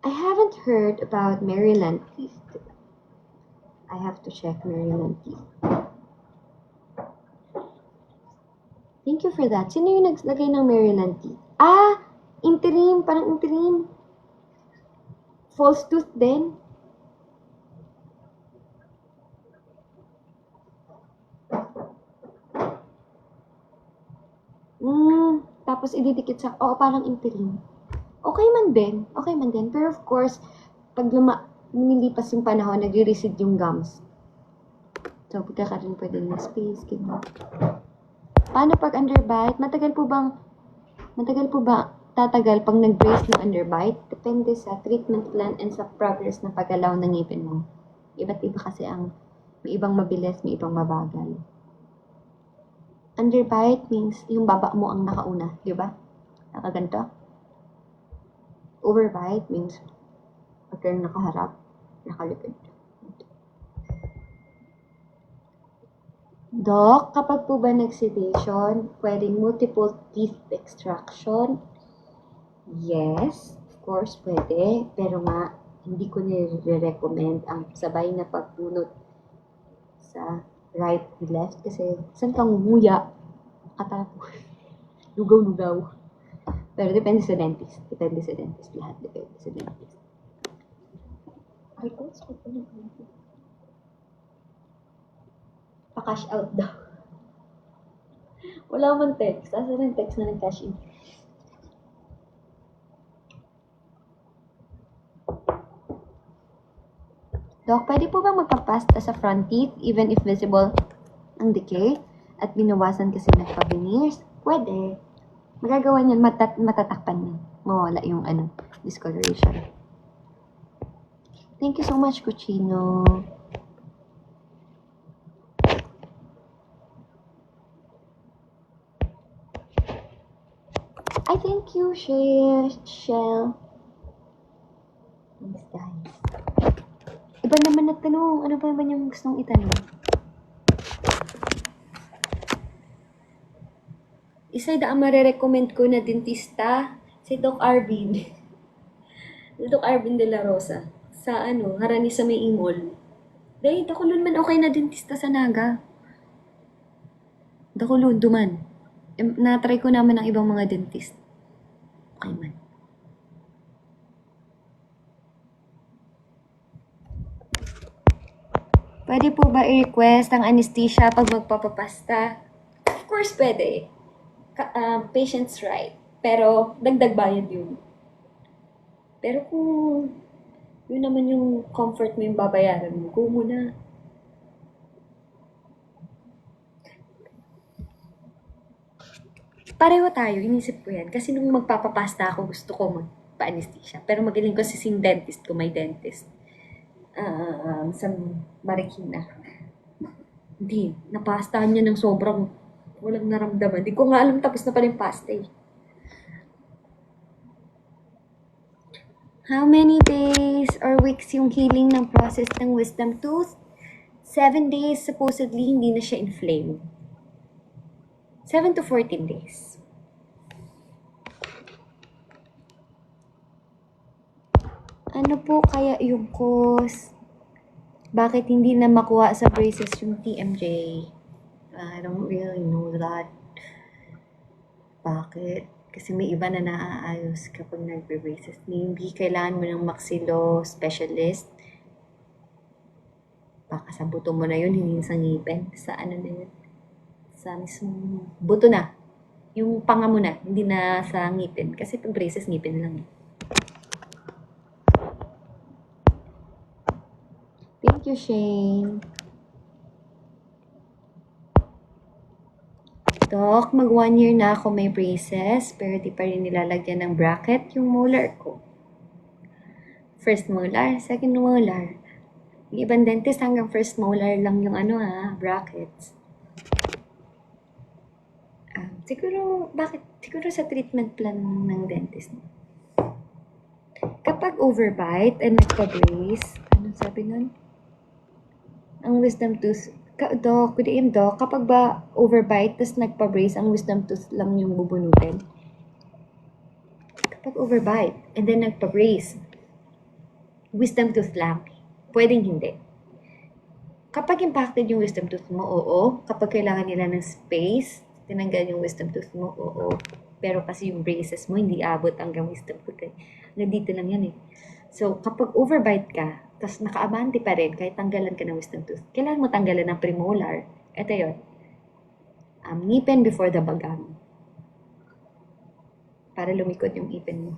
I haven't heard about Maryland teeth. I have to check Maryland teeth. Thank you for that. Sino yung naglagay ng Maryland teeth? Interim. Parang interim. False tooth din. Tapos ididikit sa, parang interim. Okay man din. Pero of course, pag nilipas yung panahon, nag-recede yung gums. So, pagkakaroon pwede ng space, ganyan. Paano pag underbite? Matagal po ba tatagal pag nag-brace ng underbite? Depende sa treatment plan and sa progress ng paggalaw ng ngipin mo. Iba't iba kasi may ibang mabilis, may ibang mabagal. Underbite means yung baba mo ang nakauna, di ba? Nakaganto. Overbite means pag nakaharap, nakalikod. Doc, kapag po ba nag-sedation, pwedeng multiple teeth extraction? Yes, of course, pwede. Pero nga, hindi ko nire-recommend ang sabay na pagbunot sa right and left kasi saan kang nguya, katapos, lugaw-lugaw. Pero depende sa dentist. Lahat depende sa dentist. Ay, coach, pa-cash out daw. Wala man text. Asa ng text na nag-cash in? Doc, pwede po bang magpapasta sa front teeth even if visible ang decay at binawasan kasi nagpa-veneers? Pwede. Magagawa niyan, matatakpan niyan. Mawala yung discoloration. Thank you so much, Cucino. Ay, thank you, Shell. Thanks, guys. Iba naman na tanong. Ano pa naman yung gustong itanong? Isa ang marirecommend ko na dentista, si Doc Arvin. Doc Arvin de la Rosa. Sa Harani sa may Imol. Dahil dakulun man okay na dentista sa Naga. Dakulun, duman. Na-try ko naman ang ibang mga dentist. Okay man. Pwede po ba i-request ang anesthesia pag magpapapasta? Of course, pwede. Patient's right. Pero, dagdag bayad yun. Pero kung yun naman yung comfort mo yung babayaran mo, go muna. Pareho tayo, inisip ko yan. Kasi nung magpapapasta ako, gusto ko magpa-anesthesia. Pero magaling ko si dentist ko, may dentist. Sa Marikina. Hindi, napastahan niya ng sobrang walang naramdaman. Hindi ko nga alam tapos na pala yung pasta eh. How many days or weeks yung healing ng process ng wisdom tooth? 7 days, supposedly, hindi na siya inflamed. 7 to 14 days. Ano po kaya yung cause? Bakit hindi na makuha sa braces yung TMJ? I don't really know that. Bakit? Kasi may iba na naaayos kapag nagbe-braces. Hindi kailangan mo ng maxillo specialist. Baka sa buto mo na yun, hindi sa ngipin. Sa na yun? Sa mismong buto na. Yung panga mo na, hindi na sa ngipin. Kasi pag braces, ngipin lang. Thank you, Shane. Doc, mag 1 year na ako may braces, pero di pa rin nilalagyan ng bracket yung molar ko. First molar, second molar. Yung ibang dentist hanggang first molar lang yung brackets. Siguro sa treatment plan ng dentist. Kapag overbite and nagpa-brace, anong sabi nun? Ang wisdom tooth, Doc, kapag ba overbite, tas nagpa-brace, ang wisdom tooth lang yung bubunutin? Kapag overbite, and then nagpa-brace, wisdom tooth lang. Pwedeng hindi. Kapag impacted yung wisdom tooth mo, oo. Kapag kailangan nila ng space, tinanggal yung wisdom tooth mo, oo. Pero kasi yung braces mo, hindi abot hanggang wisdom tooth. Nandito lang yan eh. So, kapag overbite ka, tapos nakaabante pa rin, kahit tanggalan ka ng wisdom tooth, kailangan mo tanggalan ng premolar. Ito yun. Ngipin before the bagam. Para lumikod yung ipin mo.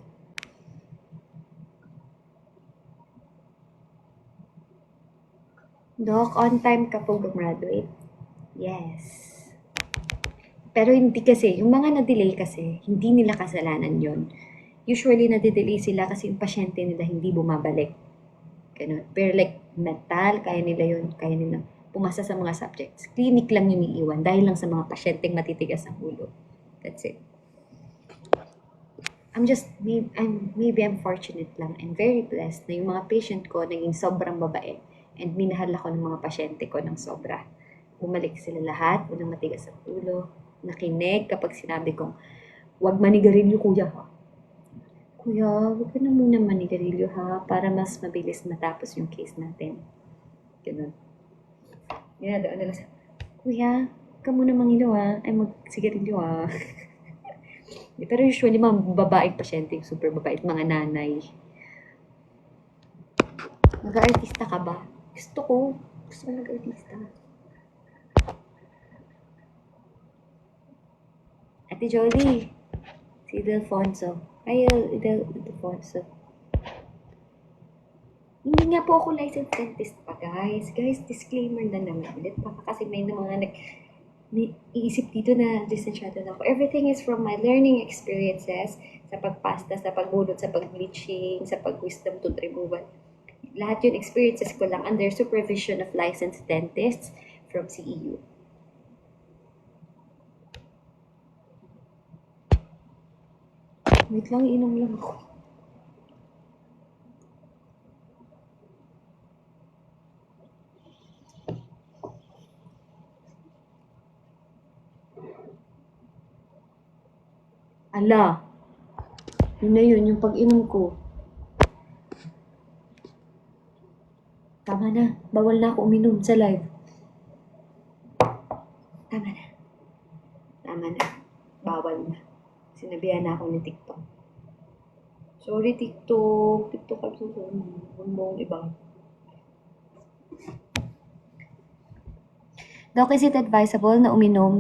Doc, on time ka po gumraduate? Yes. Pero hindi kasi, yung mga na-delay kasi, hindi nila kasalanan yon. Usually, na-delay sila kasi yung pasyente nila hindi bumabalik. Ganun. Pero like mental, kaya nila yun, kaya nila pumasa sa mga subjects. Clinic lang yung iiwan dahil lang sa mga pasyenteng matitigas ang ulo. That's it. Maybe I'm fortunate lang and very blessed na yung mga patient ko naging sobrang babae and minahal ako ng mga pasyente ko ng sobra. Bumalik sila lahat, unang matigas ang ulo, nakinig kapag sinabi kong, "Wag manigarilyo kuya ha. Kuya, huwag ka na muna manigarilyo ha, para mas mabilis matapos yung case natin." Ganun. Ginadaan nila sa, "Kuya, huwag ka muna mangilaw ha, ay magsigarilyo ha." Pero usually, mga babaeng pasyente, super babae, mga nanay. Mag-artista ka ba? Gusto ko mag-artista. Ate Jolie, si Delfonso. Delfonso. Hindi nga po ako licensed dentist pa, guys. Guys, disclaimer na naman ulit. Baka kasi may mga iisip dito na lisensyado na ako. Everything is from my learning experiences sa pagpasta, sa pagbunot, sa pag-bleaching, sa pag-wisdom tooth removal. Lahat yun experiences ko lang under supervision of licensed dentists from CEU. Wait lang, inom lang ako. Ala, yun na yun, yung pag-inom ko. Tama na, bawal na ako uminom sa live. Tama na. Tama na. Bawal na. Sinabihan na ako ni TikTok. Sorry, TikTok. TikTok ay susunod. Huwag mong ibang. Doc, is it advisable na uminom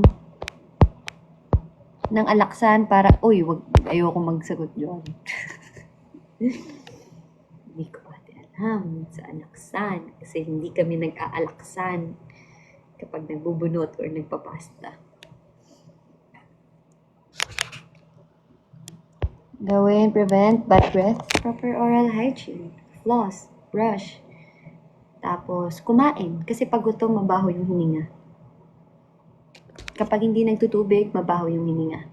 ng alaksan para... Uy, ayoko magsagot yun. Hindi ko pati alam sa alaksan. Kasi hindi kami nag-aalaksan kapag nagbubunot or nagpapasta. Gawin, prevent bad breath, proper oral hygiene, floss, brush. Tapos, kumain. Kasi pag gutom, mabaho yung hininga. Kapag hindi nagtutubig, mabaho yung hininga.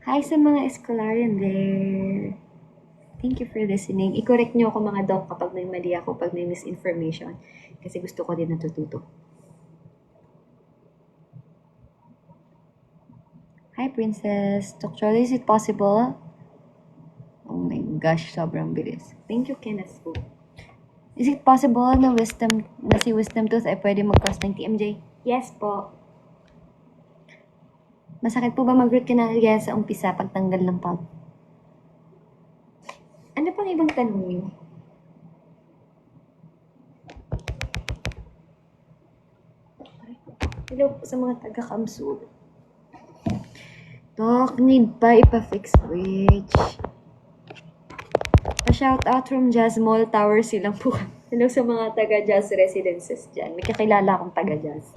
Hi sa mga escolarian there. Thank you for listening. I-correct nyo ako mga doc kapag may mali ako, pag may misinformation. Kasi gusto ko din natututo. Hi, Princess. Dr. is it possible? Oh my gosh, sobrang bilis. Thank you, Kenneth. Is it possible na si Wisdom Tooth ay pwede mag-cross ng TMJ? Yes po. Masakit po ba mag-root canal? Yes, sa umpisa, pagtanggal ng pulp. Ano pang ibang tanong niyo? Hello po sa mga taga-Kamsul. Doc, need pa ipa-fix bridge. Pa-shout out from Jazz Mall Tower silang po. Hello sa mga taga-Jazz residences dyan. May kakilala akong taga-Jazz.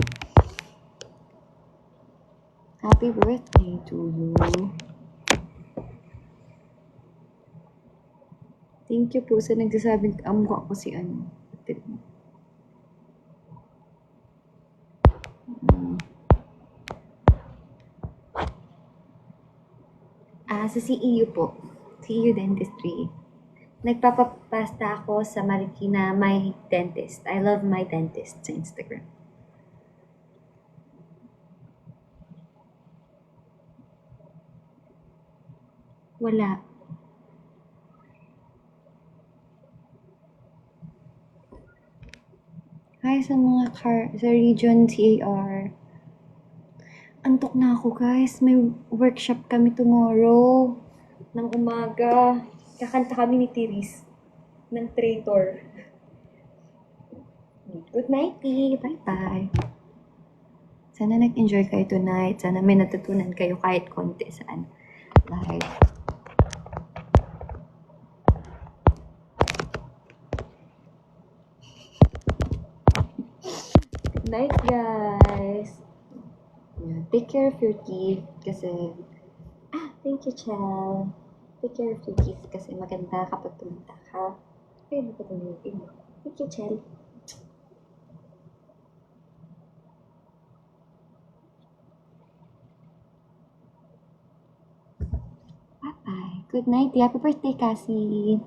Happy birthday to you. Thank you po sa nagsasabing amukha ko si ano. Sa CEU po. CEU Dentistry. Nagpapapasta ako sa Marikina, my dentist. I love my dentist sa Instagram. Wala. Hi sa mga sa region CAR. Antok na ako guys. May workshop kami tomorrow. Ng umaga. Kakanta kami ni Tiris. Ng Traitor. Good night, bye-bye. Sana nag-enjoy kayo tonight. Sana may natutunan kayo kahit konti sa live. Good night, guys. Take care of your teeth kasi... thank you, Chel. Take care of your teeth kasi maganda kapag tumita ka. Kaya napatulungin mo. Thank you, Chel. Bye-bye. Good night. Happy birthday, Cassie.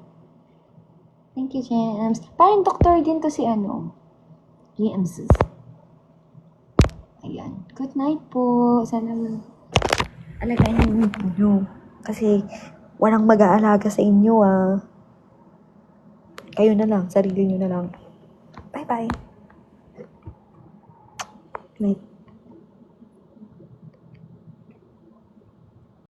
Thank you, James. Parang doktor din to si James. Ayan. Good night po. Sana alagayin niyo. Kasi walang mag-aalaga sa inyo, Kayo na lang. Sarili niyo na lang. Bye-bye. Good night.